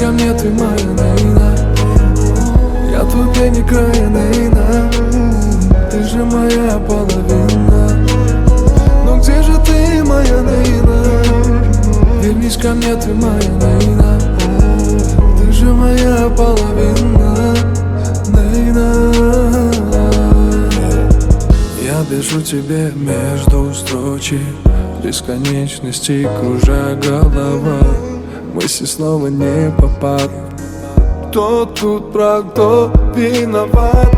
ко мне, ты моя Нейна. Я твой пленник края, Нейна. Ты же моя половина. Но где же ты, моя Нейна? Вернись ко мне, ты моя Нейна. Ты же моя половина, Нейна. Я пишу тебе между строчек, бесконечности кружа голова. Мысли снова не попад. Кто тут прав, кто виноват?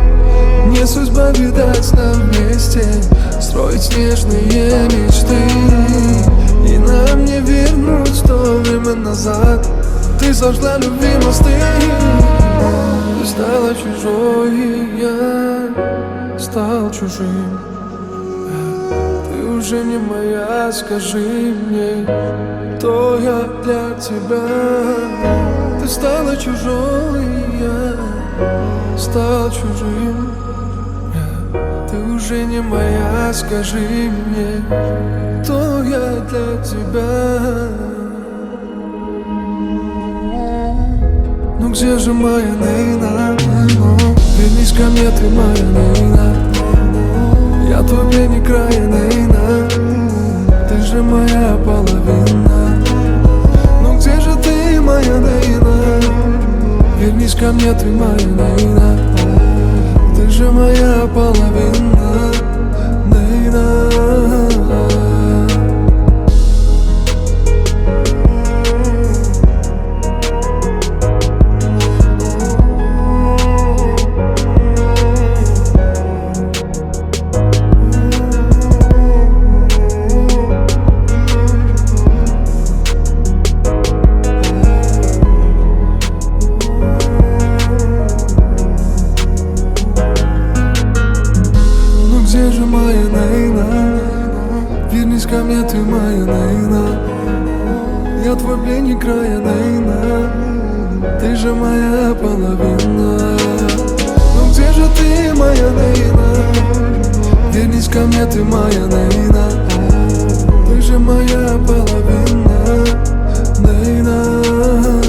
Не судьба, видать, нам вместе строить нежные мечты, и нам не вернуть то время назад. Ты сожгла любви мосты. Ты стала чужой, и я стал чужим. Ты уже не моя, скажи мне, кто я для тебя? Ты стала чужой, и я стал чужим. Ты уже не моя, скажи мне, кто я для тебя? Ну где же моя Нейна? Вернись ко мне, ты моя Нейна. Я твой пленник края, Нейна. Ты же моя половина. Ну где же ты, моя Нейна? Вернись ко мне, ты моя Нейна. Ты же моя половина, Нейна. Где же моя Нейна? Вернись ко мне, ты моя Нейна. Я твой пленник края, Нейна. Ты же моя половина. Ну где же ты, моя Нейна? Вернись ко мне, ты моя Нейна. Ты же моя половина, Нейна.